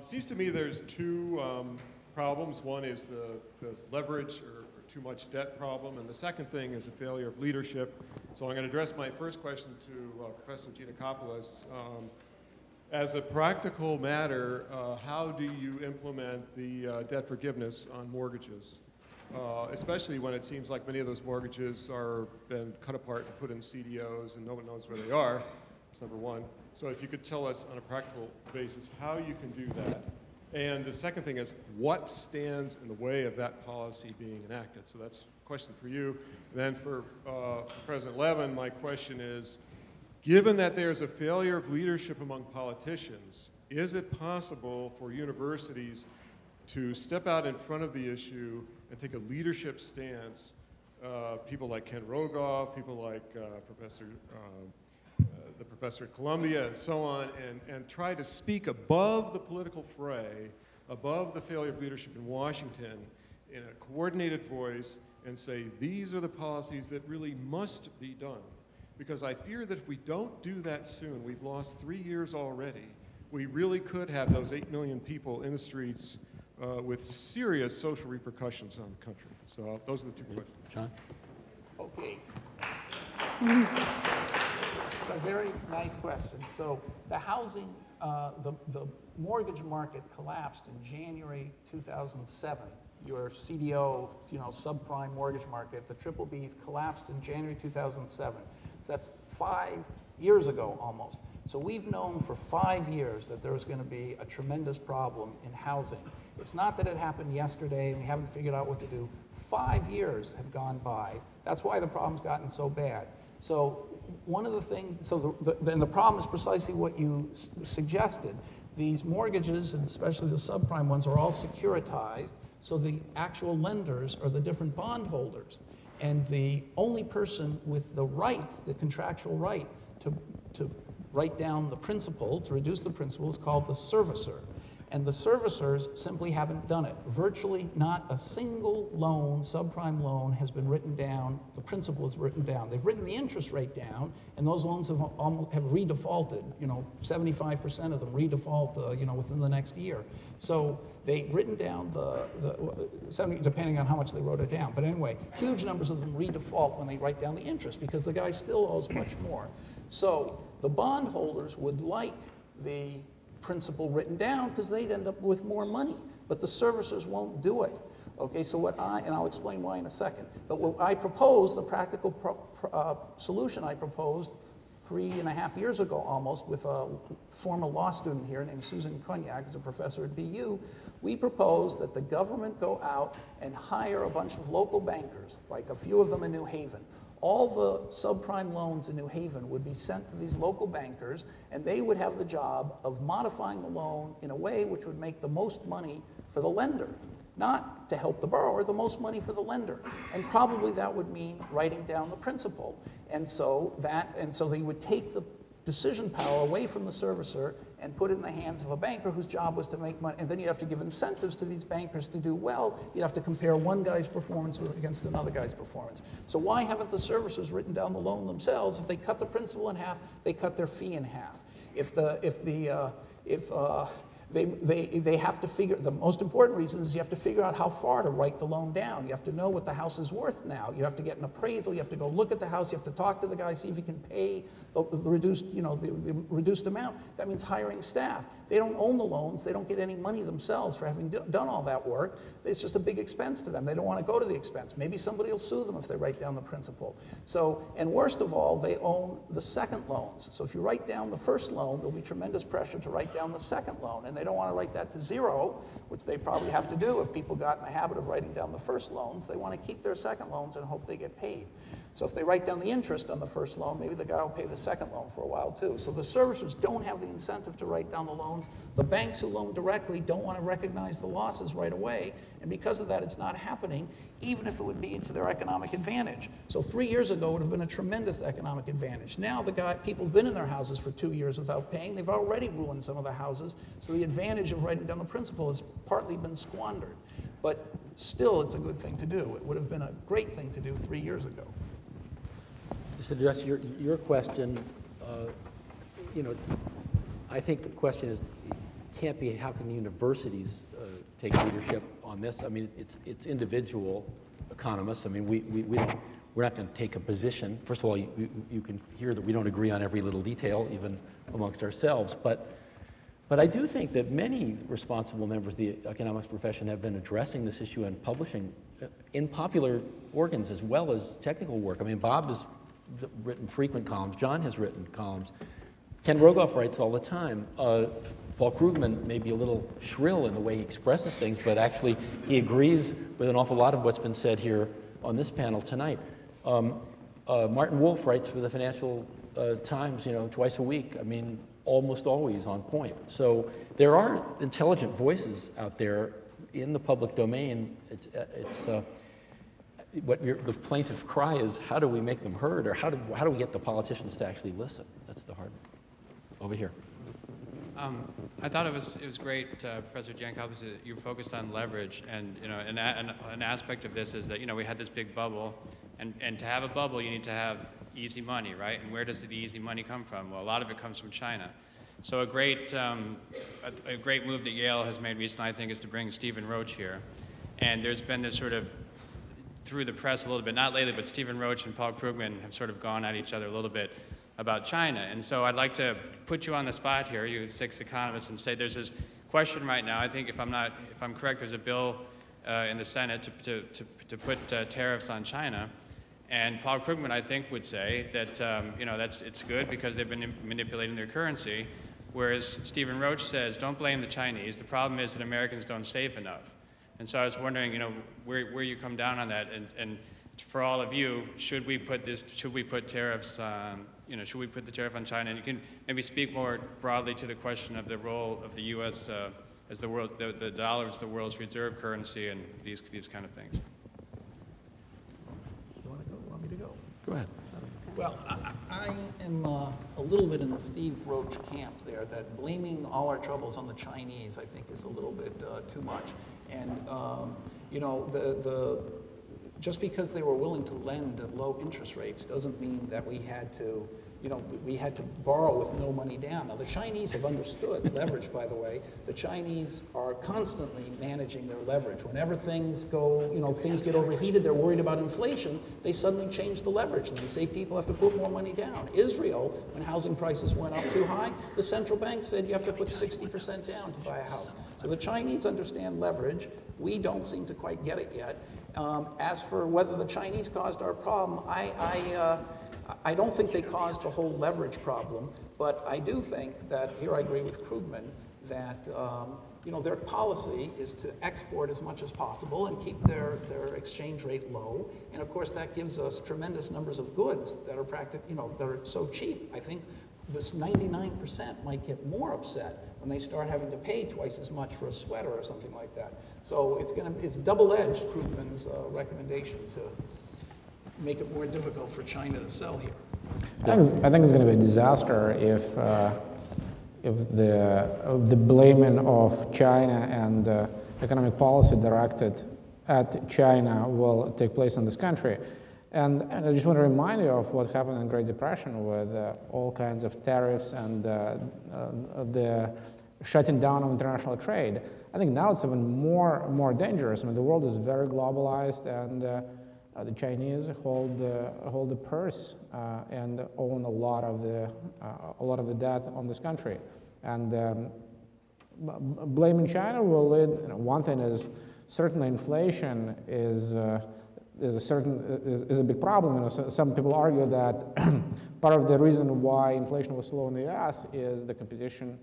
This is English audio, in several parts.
Seems to me there's two problems. One is the leverage or too much debt problem, and the second thing is a failure of leadership. So I'm going to address my first question to Professor Geanakoplos. As a practical matter, how do you implement the debt forgiveness on mortgages? Especially when it seems like many of those mortgages are been cut apart and put in CDOs and no one knows where they are. That's number one. So if you could tell us on a practical basis how you can do that. And the second thing is, what stands in the way of that policy being enacted? So that's a question for you. And then for President Levin, my question is, given that there's a failure of leadership among politicians, is it possible for universities to step out in front of the issue and take a leadership stance? People like Ken Rogoff, people like the professor at Columbia and so on, and try to speak above the political fray, above the failure of leadership in Washington, in a coordinated voice, and say, these are the policies that really must be done. Because I fear that if we don't do that soon, we've lost 3 years already. We really could have those 8 million people in the streets with serious social repercussions on the country. So those are the two questions. John? Okay. A very nice question. So the housing, the mortgage market collapsed in January 2007. Your CDO, subprime mortgage market, the triple Bs collapsed in January 2007. So that's 5 years ago almost. So we've known for 5 years that there was going to be a tremendous problem in housing. It's not that it happened yesterday and we haven't figured out what to do. 5 years have gone by. That's why the problem's gotten so bad. So one of the things, so the problem is precisely what you suggested. These mortgages, and especially the subprime ones, are all securitized, so the actual lenders are the different bondholders. And the only person with the right, the contractual right, to write down the principal, to reduce the principal, is called the servicer. And the servicers simply haven't done it. Virtually not a single loan, subprime loan, has been written down. The principal is written down. They've written the interest rate down, and those loans have redefaulted. 75% of them redefault, within the next year. So they've written down the 70, depending on how much they wrote it down. But anyway, huge numbers of them redefault when they write down the interest because the guy still owes much more. So the bondholders would like the principal written down because they'd end up with more money, but the servicers won't do it. Okay, so and I'll explain why in a second, but what I proposed, the practical solution I proposed 3.5 years ago almost with a former law student here named Susan Cognac, who's a professor at BU, we proposed that the government go out and hire a bunch of local bankers, like a few of them in New Haven. All the subprime loans in New Haven would be sent to these local bankers, and they would have the job of modifying the loan in a way which would make the most money for the lender. Not to help the borrower, the most money for the lender. And probably that would mean writing down the principal. And so they would take the decision power away from the servicer and put it in the hands of a banker whose job was to make money. And then you'd have to give incentives to these bankers to do well. You'd have to compare one guy's performance against another guy's performance. So why haven't the servicers written down the loan themselves? If they cut the principal in half, they cut their fee in half. They have to figure, the most important reason is you have to figure out how far to write the loan down. You have to know what the house is worth now. You have to get an appraisal. You have to go look at the house. You have to talk to the guy, see if he can pay the reduced amount. That means hiring staff. They don't own the loans. They don't get any money themselves for having done all that work. It's just a big expense to them. They don't want to go to the expense. Maybe somebody will sue them if they write down the principal. So, and worst of all, they own the second loans. So if you write down the first loan, there'll be tremendous pressure to write down the second loan. And they don't want to write that to zero, which they probably have to do if people got in the habit of writing down the first loans. They want to keep their second loans and hope they get paid. So if they write down the interest on the first loan, maybe the guy will pay the second loan for a while too. So the servicers don't have the incentive to write down the loans. The banks who loan directly don't want to recognize the losses right away. And because of that, it's not happening, even if it would be to their economic advantage. So 3 years ago, it would have been a tremendous economic advantage. Now people have been in their houses for 2 years without paying. They've already ruined some of the houses. So the advantage of writing down the principal has partly been squandered. But still, it's a good thing to do. It would have been a great thing to do 3 years ago. Just to address your question, I think the question is, can't be, how can universities take leadership on this? I mean, it's individual economists. I mean, we're not going to take a position. First of all, you can hear that we don't agree on every little detail, even amongst ourselves. But I do think that many responsible members of the economics profession have been addressing this issue and publishing in popular organs as well as technical work. I mean, Bob has written frequent columns. John has written columns. Ken Rogoff writes all the time. Paul Krugman may be a little shrill in the way he expresses things, but actually he agrees with an awful lot of what's been said here on this panel tonight. Martin Wolf writes for the Financial Times, you know, twice a week. I mean, almost always on point. So there are intelligent voices out there in the public domain. The plaintiff cry is, how do we make them heard, or how do we get the politicians to actually listen? That's the hard. Over here. I thought it was great, Professor Geanakoplos, that you focused on leverage, and you know, an aspect of this is that, you know, we had this big bubble, and to have a bubble, you need to have easy money, right? And where does the easy money come from? Well, a lot of it comes from China. So a great move that Yale has made recently, I think, is to bring Stephen Roach here. And there's been this sort of, through the press a little bit, not lately, but Stephen Roach and Paul Krugman have sort of gone at each other a little bit about China. And so I'd like to put you on the spot here, you 6 economists, and say there's this question right now. I think if I'm correct, there's a bill in the Senate to put tariffs on China. And Paul Krugman, I think, would say that you know, it's good because they've been manipulating their currency, whereas Stephen Roach says, don't blame the Chinese. The problem is that Americans don't save enough. And so I was wondering, you know, where you come down on that, and for all of you, should we put tariffs, you know, should we put the tariff on China? And you can maybe speak more broadly to the question of the role of the U.S. As the dollar is the world's reserve currency, and these kind of things. Want me to go? Go ahead. Well, I am a little bit in the Steve Roach camp there, that blaming all our troubles on the Chinese, I think, is a little bit too much. And, you know, just because they were willing to lend at low interest rates doesn't mean that we had to, you know, we had to borrow with no money down. Now, the Chinese have understood leverage, by the way. The Chinese are constantly managing their leverage. Whenever things go, you know, things get overheated, they're worried about inflation, they suddenly change the leverage, and they say people have to put more money down. Israel, when housing prices went up too high, the central bank said you have to put 60% down to buy a house. So the Chinese understand leverage. We don't seem to quite get it yet. As for whether the Chinese caused our problem, I don't think they caused the whole leverage problem, but I do think that, here I agree with Krugman, that you know, their policy is to export as much as possible and keep their exchange rate low. And of course, that gives us tremendous numbers of goods that are you know, that are so cheap. I think this 99% might get more upset when they start having to pay twice as much for a sweater or something like that. So it's double-edged, Krugman's recommendation, to make it more difficult for China to sell here. I think it's going to be a disaster if the blaming of China and economic policy directed at China will take place in this country. And I just want to remind you of what happened in the Great Depression with all kinds of tariffs and the shutting down of international trade. I think now it's even more dangerous. I mean, the world is very globalized, and the Chinese hold the purse and own a lot of the debt on this country. And blaming China will lead. You know, one thing is certainly inflation is a big problem. You know, some people argue that part of the reason why inflation was slow in the U.S. is the competition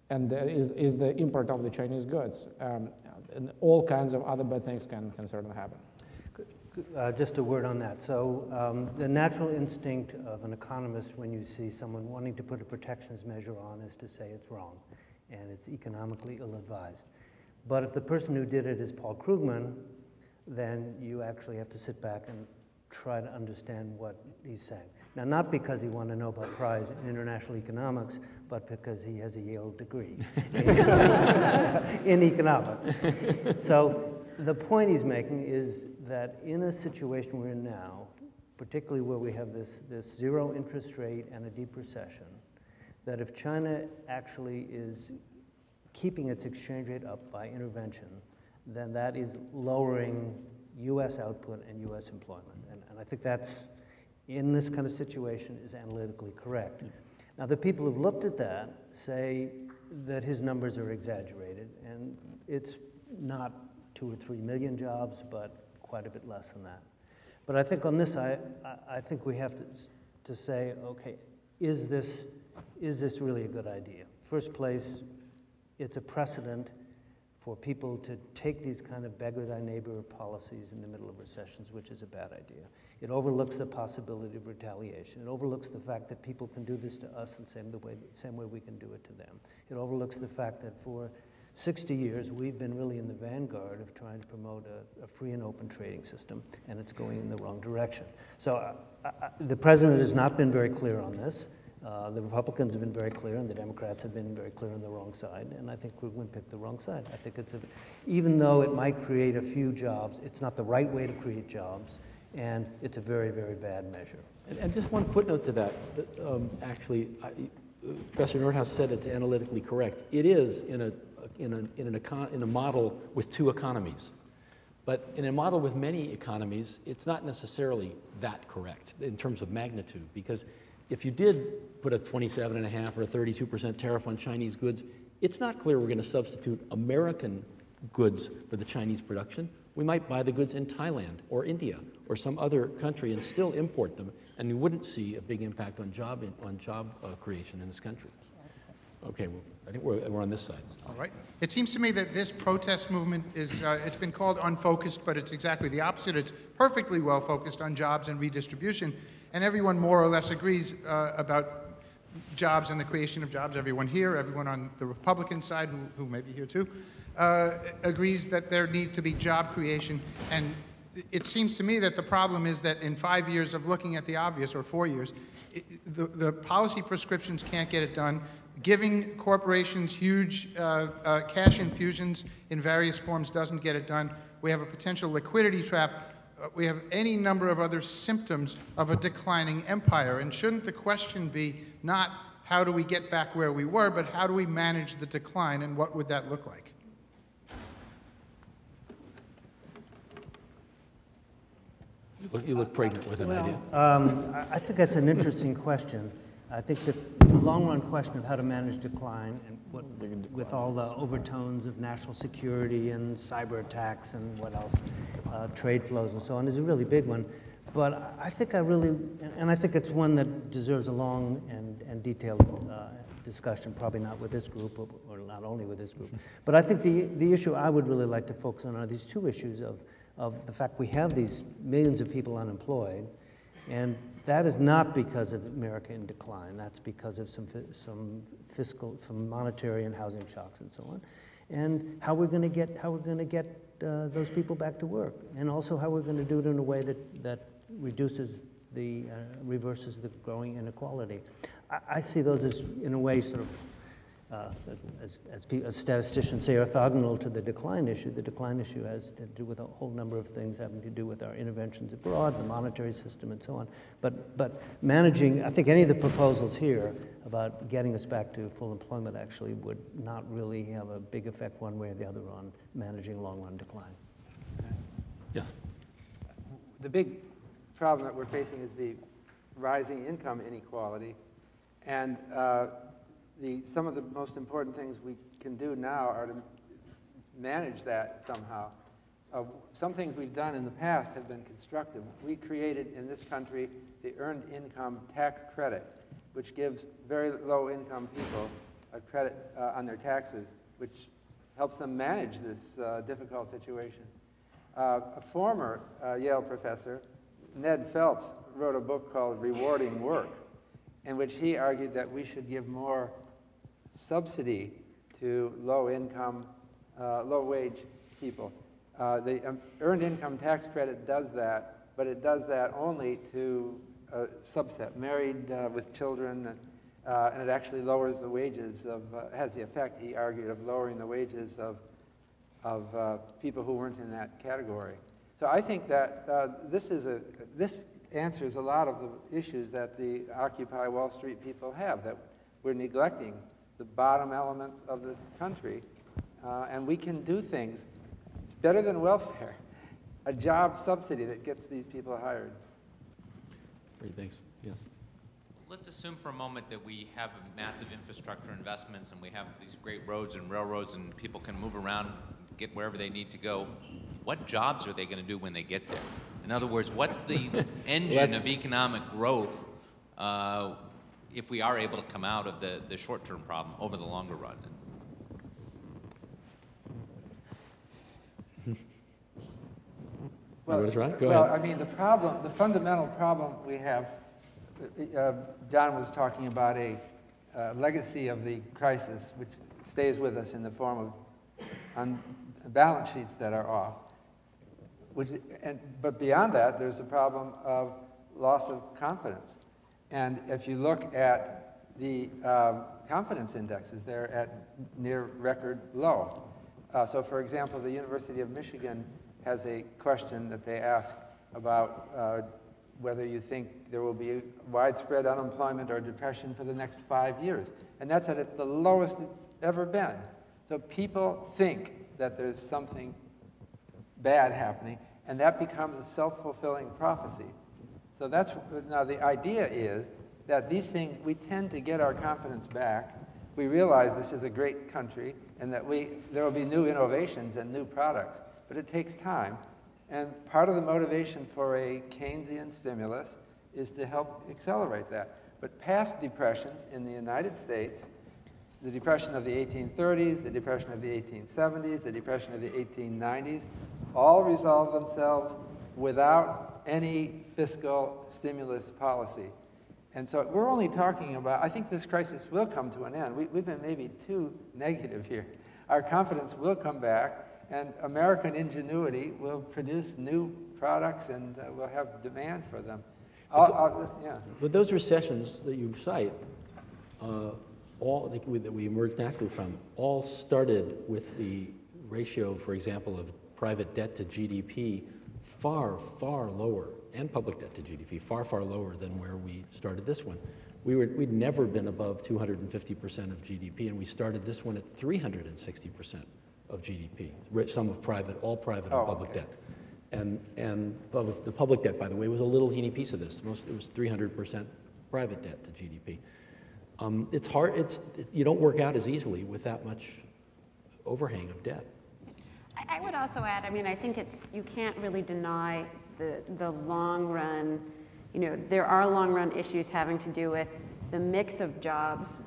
and is the import of the Chinese goods. And all kinds of other bad things can certainly happen. Just a word on that. So the natural instinct of an economist when you see someone wanting to put a protectionist measure on is to say it's wrong and it's economically ill-advised. But if the person who did it is Paul Krugman, then you actually have to sit back and try to understand what he's saying. Now, not because he won a Nobel Prize in international economics, but because he has a Yale degree in economics. So the point he's making is that in a situation we're in now, particularly where we have this zero interest rate and a deep recession, that if China actually is keeping its exchange rate up by intervention, then that is lowering U.S. output and U.S. employment. And I think that's, in this kind of situation, is analytically correct. Now, the people who've looked at that say that his numbers are exaggerated, and it's not 2 or 3 million jobs, but quite a bit less than that. But I think on this, I think we have to say, okay, is this really a good idea? First place, it's a precedent for people to take these kind of beggar thy neighbor policies in the middle of recessions, which is a bad idea. It overlooks the possibility of retaliation. It overlooks the fact that people can do this to us the same way we can do it to them. It overlooks the fact that for 60 years, we've been really in the vanguard of trying to promote a free and open trading system, and it's going in the wrong direction. So the president has not been very clear on this. The Republicans have been very clear, and the Democrats have been very clear on the wrong side, and I think we're going to pick the wrong side. I think even though it might create a few jobs, it's not the right way to create jobs, and it's a very, very bad measure. And just one footnote to that. Actually, Professor Nordhaus said it's analytically correct. It is in a model with 2 economies. But in a model with many economies, it's not necessarily that correct in terms of magnitude, because if you did put a 27.5% or a 32% tariff on Chinese goods, it's not clear we're going to substitute American goods for the Chinese production. We might buy the goods in Thailand or India or some other country and still import them, and you wouldn't see a big impact on job creation in this country. Okay, well, I think we're on this side. All right. It seems to me that this protest movement is, it's been called unfocused, but it's exactly the opposite. It's perfectly well focused on jobs and redistribution, and everyone more or less agrees about jobs and the creation of jobs. Everyone here, everyone on the Republican side, who may be here too, agrees that there need to be job creation. And it seems to me that the problem is that in 5 years of looking at the obvious, or 4 years, the policy prescriptions can't get it done. Giving corporations huge cash infusions in various forms doesn't get it done. We have a potential liquidity trap. We have any number of other symptoms of a declining empire. And shouldn't the question be not how do we get back where we were, but how do we manage the decline, and what would that look like? You look pregnant with an idea. I think that's an interesting question. I think that the long-run question of how to manage decline, and with all the overtones of national security and cyber attacks and what else, trade flows and so on, is a really big one. But I think I think it's one that deserves a long and detailed discussion, probably not with this group, or not only with this group. But I think the issue I would really like to focus on are these 2 issues of the fact we have these millions of people unemployed, and that is not because of America in decline. That's because of some monetary and housing shocks and so on, and how we're going to get those people back to work, and also how we're going to do it in a way that reverses the growing inequality. I see those as, in a way, sort of as statisticians say, orthogonal to the decline issue. The decline issue has to do with a whole number of things having to do with our interventions abroad, the monetary system, and so on. But managing, I think any of the proposals here about getting us back to full employment actually would not really have a big effect one way or the other on managing long-run decline. Yeah. The big problem that we're facing is the rising income inequality, and some of the most important things we can do now are to manage that somehow. Some things we've done in the past have been constructive. We created in this country the Earned Income Tax Credit, which gives very low-income people a credit on their taxes, which helps them manage this difficult situation. A former Yale professor, Ned Phelps, wrote a book called Rewarding Work, in which he argued that we should give more subsidy to low-income, low-wage people. The Earned Income Tax Credit does that, but it does that only to a subset, married with children, and it actually lowers the wages of, has the effect, he argued, of lowering the wages of people who weren't in that category. So I think that this answers a lot of the issues that the Occupy Wall Street people have, that we're neglecting the bottom element of this country, and we can do things. It's better than welfare, a job subsidy that gets these people hired. Great, thanks. Yes. Let's assume for a moment that we have massive infrastructure investments and we have these great roads and railroads and people can move around, get wherever they need to go. What jobs are they going to do when they get there? In other words, what's the engine of economic growth if we are able to come out of the short-term problem over the longer run? Well, Go well, ahead. I mean, the fundamental problem we have, John was talking about a legacy of the crisis, which stays with us in the form of balance sheets that are off. But beyond that, there's a problem of loss of confidence. And if you look at the confidence indexes, they're at near record low. So for example, the University of Michigan has a question that they ask about whether you think there will be widespread unemployment or depression for the next 5 years. And that's at the lowest it's ever been. So people think that there's something bad happening, and that becomes a self-fulfilling prophecy. So now the idea is that these things, we tend to get our confidence back. We realize this is a great country and that there will be new innovations and new products, but it takes time. And part of the motivation for a Keynesian stimulus is to help accelerate that. But past depressions in the United States, the depression of the 1830s, the depression of the 1870s, the depression of the 1890s, all resolve themselves without any fiscal stimulus policy. And so we're only talking about, I think this crisis will come to an end. We've been maybe too negative here. Our confidence will come back, and American ingenuity will produce new products, and we'll have demand for them. Yeah. But those recessions that you cite, all that we emerged naturally from, all started with the ratio, for example, of private debt to GDP far, far lower, and public debt to GDP far, far lower than where we started this one. We'd never been above 250% of GDP, and we started this one at 360% of GDP, sum of all private and public debt. And the public debt, by the way, was a little teeny piece of this. It was 300% private debt to GDP. It's hard, you don't work out as easily with that much overhang of debt. I would also add, I mean, I think you can't really deny the long run, there are long run issues having to do with the mix of jobs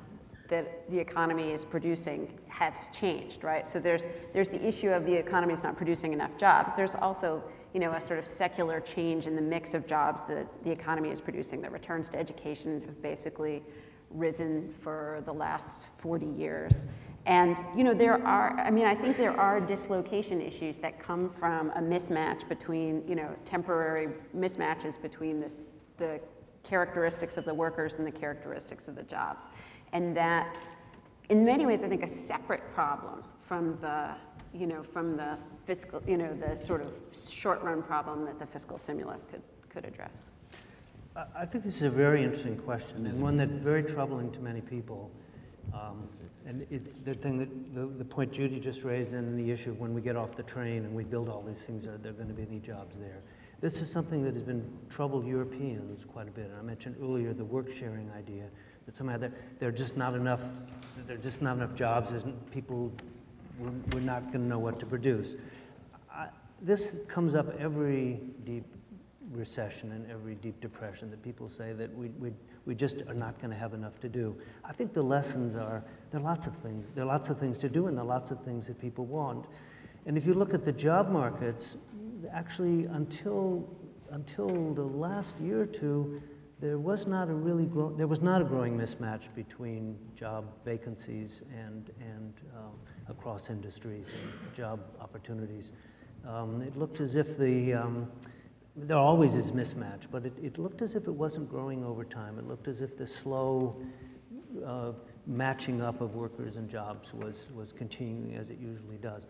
that the economy is producing has changed, right? So there's the issue of the economy is not producing enough jobs. There's also, a sort of secular change in the mix of jobs that the economy is producing. The returns to education have basically risen for the last 40 years. And, I think there are dislocation issues that come from a mismatch between, temporary mismatches between the characteristics of the workers and the characteristics of the jobs. And that's, in many ways, I think, a separate problem from the, from the fiscal, the sort of short-run problem that the fiscal stimulus could address. I think this is a very interesting question, and one that's very troubling to many people. And it's the thing that the point Judy just raised, and the issue of when we get off the train and we build all these things, are there going to be any jobs there? This is something that has been troubled Europeans quite a bit. And I mentioned earlier the work sharing idea, that somehow there are just not enough jobs. We're not going to know what to produce. This comes up every deep recession and every deep depression, that people say that we just are not going to have enough to do. I think the lessons are, there are lots of things. There are lots of things to do, and there are lots of things that people want. And if you look at the job markets, actually until the last year or two, there was not a growing mismatch between job vacancies and across industries and job opportunities. It looked as if there always is mismatch, but it looked as if it wasn't growing over time. It looked as if the slow matching up of workers and jobs was continuing as it usually does.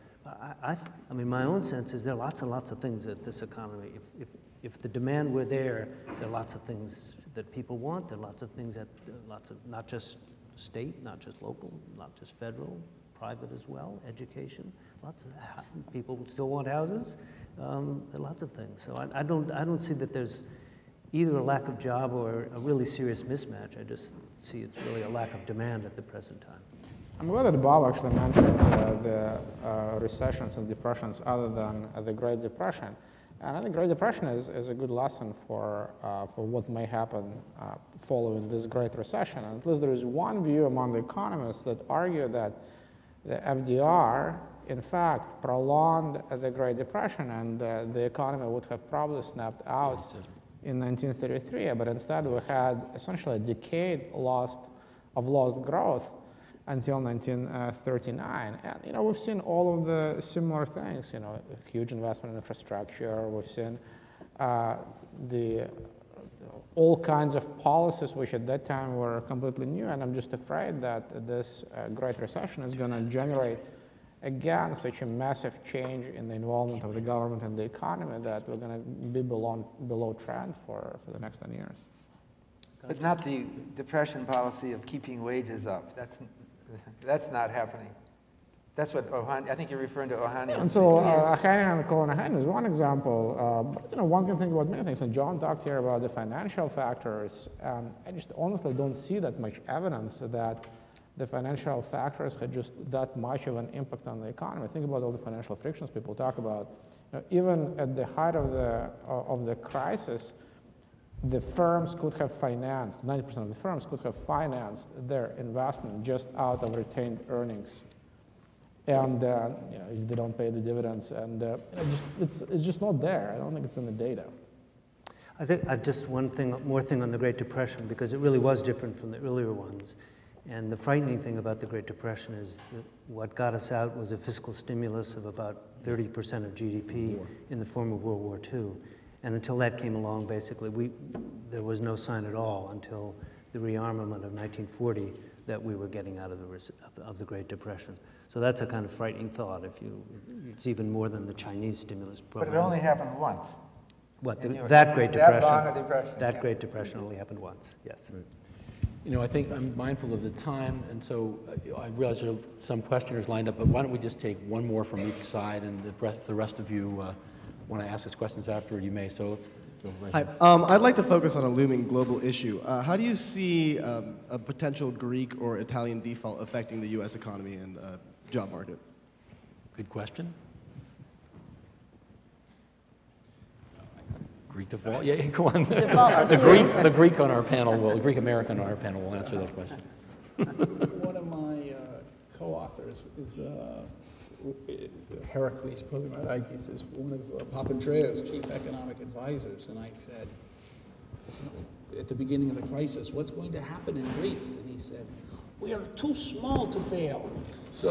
I mean, my own sense is there are lots and lots of things that this economy, if the demand were there are lots of things that people want. There are lots of things that, not just state, not just local, not just federal, private as well, education. Lots of people still want houses. Lots of things. So I don't see that there's either a lack of job or a really serious mismatch. I just see it's really a lack of demand at the present time. I'm glad that Bob actually mentioned the recessions and depressions other than the Great Depression. And I think Great Depression is a good lesson for what may happen following this Great Recession. And at least there is one view among the economists that argue that the FDR, in fact, prolonged the Great Depression, and the economy would have probably snapped out in 1933. But instead, we had essentially a decade of lost growth until 1939. And we've seen all of the similar things, huge investment in infrastructure. We've seen all kinds of policies which at that time were completely new, and I'm just afraid that this Great Recession is going to generate again such a massive change in the involvement of the government and the economy that we're going to be below trend for the next 10 years. But not the depression policy of keeping wages up. That's not happening. That's what Ohanian, I think you're referring to Ohanian. And so Ohanian and Ohanian is one example. But one can think about many things. And John talked here about the financial factors. I just honestly don't see that much evidence that the financial factors had just that much of an impact on the economy. Think about all the financial frictions people talk about. Even at the height of the crisis, the firms could have financed, 90% of the firms could have financed their investment just out of retained earnings. And if they don't pay the dividends, and it's just not there. I don't think it's in the data. I think just one more thing on the Great Depression, because it really was different from the earlier ones. And the frightening thing about the Great Depression is that what got us out was a fiscal stimulus of about 30% of GDP in the form of World War II. And until that came along, basically, there was no sign at all until the rearmament of 1940 that we were getting out of the Great Depression. So that's a kind of frightening thought. It's even more than the Chinese stimulus program. But it only happened once. What, that Great Depression? That long a depression. That Great Depression only happened once, yes. Right. I think I'm mindful of the time, and so I realize there are some questioners lined up, but why don't we just take one more from each side, and the rest of you want to ask us questions afterward, you may. So let's go right Hi. I'd like to focus on a looming global issue. How do you see a potential Greek or Italian default affecting the U.S. economy and job market? Good question. Greek default? Yeah, go on. The Greek on our panel will, the Greek American on our panel will answer that question. One of my co-authors is Heracles Polymarakis, is one of Papandreou's chief economic advisors, and I said, at the beginning of the crisis, what's going to happen in Greece? And he said, we are too small to fail. So,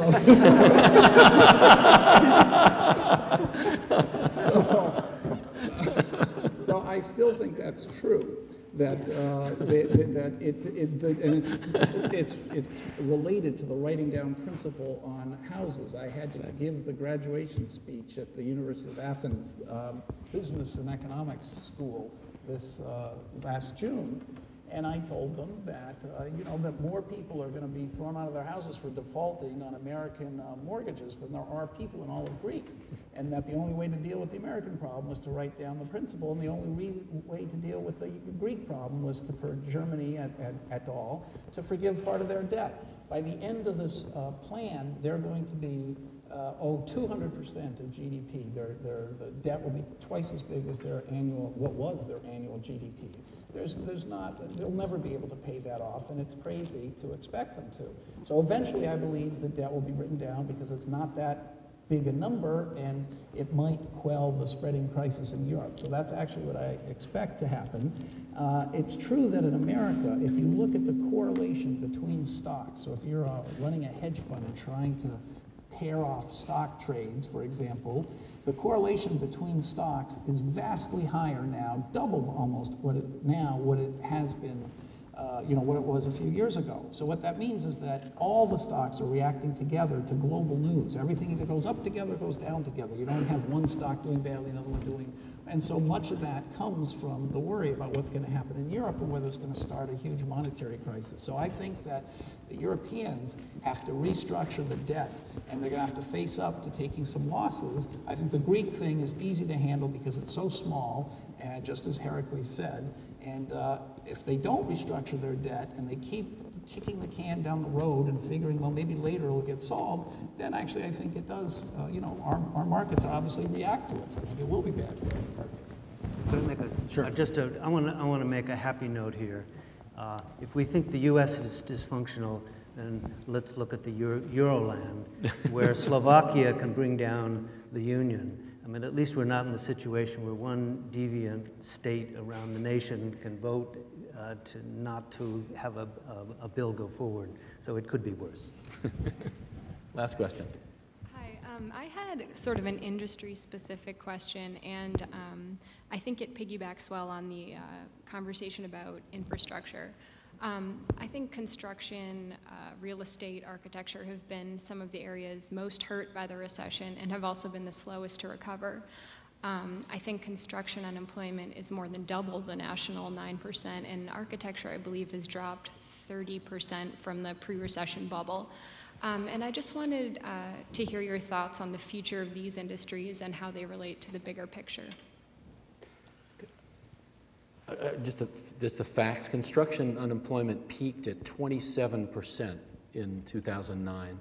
so I still think that's true. That it's related to the writing down principle on houses. I had to give the graduation speech at the University of Athens Business and Economics School this last June, and I told them that that more people are going to be thrown out of their houses for defaulting on American mortgages than there are people in all of Greece, and that the only way to deal with the American problem was to write down the principle, and the only way to deal with the Greek problem was for Germany et al. To forgive part of their debt. By the end of this plan, they're going to be 200% of GDP. The debt will be twice as big as what was their annual GDP. They'll never be able to pay that off, and it's crazy to expect them to. So eventually, I believe the debt will be written down because it's not that big a number, and it might quell the spreading crisis in Europe. So that's actually what I expect to happen. It's true that in America, if you look at the correlation between stocks, so if you're running a hedge fund and trying to pair off stock trades, for example, the correlation between stocks is vastly higher now, double almost what it has been what it was a few years ago. So what that means is that all the stocks are reacting together to global news. Everything either goes up together or goes down together. You don't have one stock doing badly, another one doing. And so much of that comes from the worry about what's going to happen in Europe and whether it's going to start a huge monetary crisis. So I think that the Europeans have to restructure the debt, and they're going to have to face up to taking some losses. I think the Greek thing is easy to handle because it's so small, and just as Heracles said. And if they don't restructure their debt and they keep kicking the can down the road and figuring, well, maybe later it'll get solved, then actually I think it does, our markets obviously react to it. So I think it will be bad for our markets. Could I make a, Sure. I want to make a happy note here. If we think the U.S. is dysfunctional, then let's look at the Euroland, where Slovakia can bring down the Union. I mean, at least we're not in the situation where one deviant state around the nation can vote not to have a bill go forward. So it could be worse. Last question. Hi, I had sort of an industry-specific question, and I think it piggybacks well on the conversation about infrastructure. I think construction, real estate, architecture have been some of the areas most hurt by the recession and have also been the slowest to recover. I think construction unemployment is more than double the national 9%, and architecture, I believe, has dropped 30% from the pre-recession bubble. And I just wanted to hear your thoughts on the future of these industries and how they relate to the bigger picture. Just the facts. Construction unemployment peaked at 27% in 2009,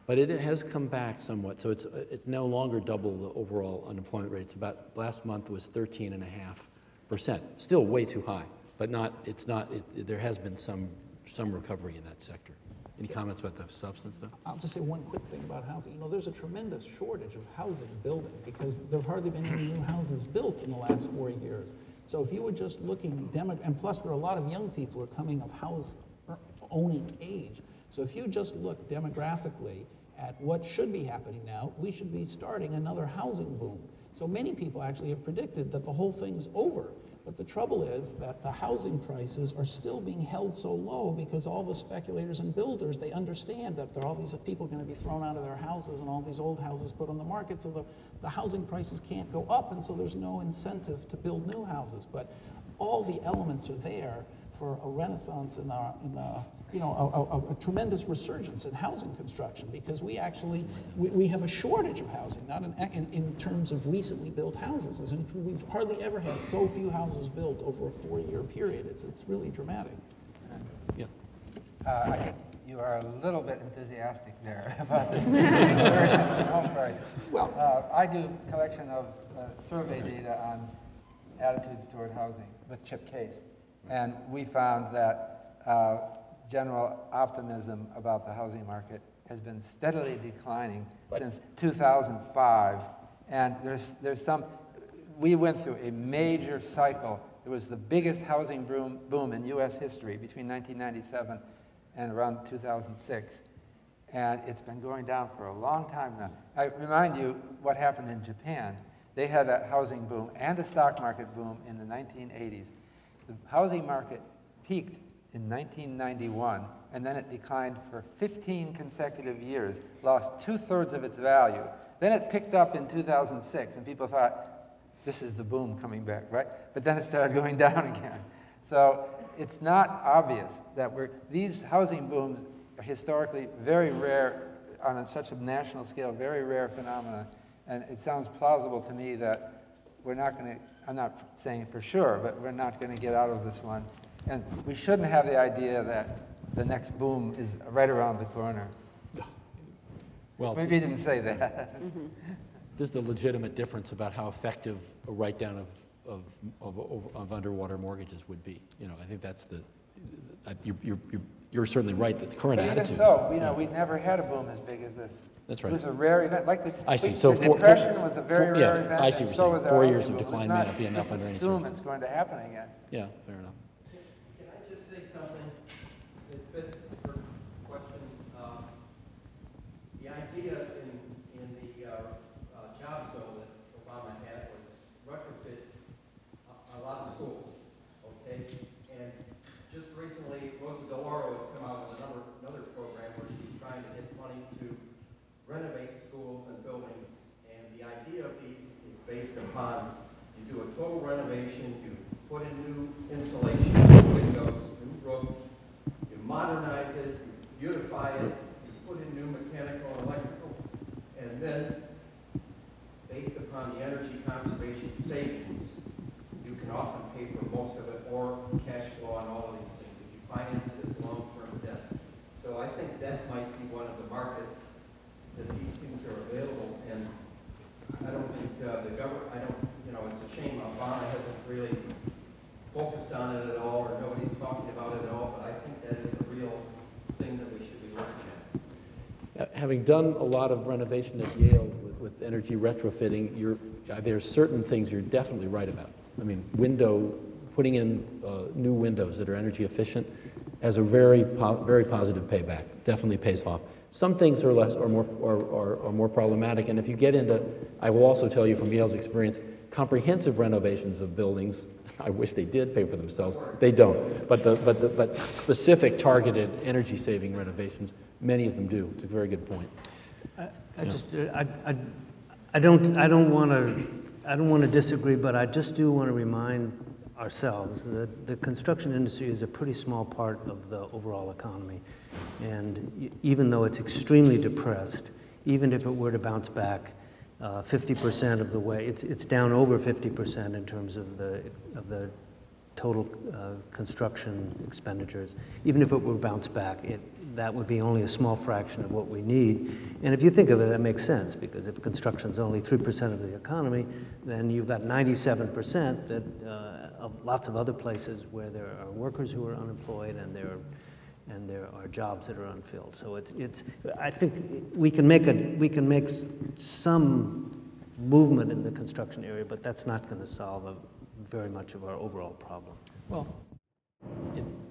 but it has come back somewhat. So it's no longer double the overall unemployment rate. It's about, last month was 13.5%. Still way too high, but there has been some recovery in that sector. Any comments about the substance, though? I'll just say one quick thing about housing. There's a tremendous shortage of housing building because there have hardly been any new houses built in the last 4 years. So if you were just looking, and plus there are a lot of young people who are coming of house-owning age. So if you just look demographically at what should be happening now, we should be starting another housing boom. So many people actually have predicted that the whole thing's over. But the trouble is that the housing prices are still being held so low because all the speculators and builders, they understand that there are all these people going to be thrown out of their houses and all these old houses put on the market, so the housing prices can't go up, and so there's no incentive to build new houses. But all the elements are there for a renaissance in a tremendous resurgence in housing construction, because we have a shortage of housing, not in terms of recently built houses. We've hardly ever had so few houses built over a 4-year period. It's really dramatic. Yeah. I think you are a little bit enthusiastic there about this resurgence in home prices. Well, I do a collection of survey data on attitudes toward housing with Chip Case, and we found that general optimism about the housing market has been steadily declining since 2005. And there's some, we went through a major cycle. It was the biggest housing boom in US history between 1997 and around 2006. And it's been going down for a long time now. I remind you what happened in Japan. They had a housing boom and a stock market boom in the 1980s. The housing market peaked in 1991, and then it declined for 15 consecutive years, lost 2/3 of its value. Then it picked up in 2006, and people thought, this is the boom coming back, right? But then it started going down again. So it's not obvious that these housing booms are historically very rare, on such a national scale, very rare phenomena. And it sounds plausible to me that we're not going to, I'm not saying for sure, but we're not going to get out of this one. And we shouldn't have the idea that the next boom is right around the corner. Well, maybe you didn't say that. There's a legitimate difference about how effective a write-down of underwater mortgages would be. I think that's you're certainly right that the current attitude. But even so, we never had a boom as big as this. That's right. It was a rare event. I see. So the Depression was a very rare event. I see what you're saying. 4 years of decline may not be enough under any assume it's going to happen again. Yeah, fair enough. Can I just say something that fits her question? The idea in the jobs bill that Obama had was retrofit a lot of schools, okay? And just recently based upon, you do a total renovation, you put in new insulation, new windows, new roof, you modernize it, you beautify it, you put in new mechanical and electrical, and then, based upon the energy conservation savings, you can often pay for most of it or cash flow on all of these things if you finance it as long-term debt. So I think that might be one of the markets that these things are available, and I don't think the government, it's a shame Obama hasn't really focused on it at all, or nobody's talking about it at all, but I think that is a real thing that we should be looking at. Having done a lot of renovation at Yale with energy retrofitting, there's certain things you're definitely right about. I mean, putting in new windows that are energy efficient has a very positive payback. Definitely pays off. Some things are less or more problematic, and if you get into, I will also tell you from Yale's experience, comprehensive renovations of buildings, I wish they did pay for themselves. They don't. But specific targeted energy-saving renovations, many of them do. It's a very good point. I don't want to disagree, but I just do want to remind ourselves that the construction industry is a pretty small part of the overall economy. And even though it's extremely depressed, even if it were to bounce back 50% of the way, it's down over 50% in terms of the total construction expenditures. Even if it were bounced back, that would be only a small fraction of what we need. And if you think of it, that makes sense, because if construction's only 3% of the economy, then you've got 97% that of lots of other places where there are workers who are unemployed and there are jobs that are unfilled. So I think we can make some movement in the construction area, but that's not going to solve very much of our overall problem. Well,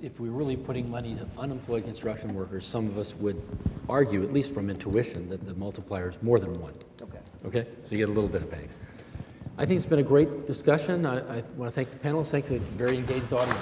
if we're really putting money to unemployed construction workers, some of us would argue, at least from intuition, that the multiplier is more than one. Okay? So you get a little bit of bang. I think it's been a great discussion. I want to thank the panelists. Thank the very engaged audience.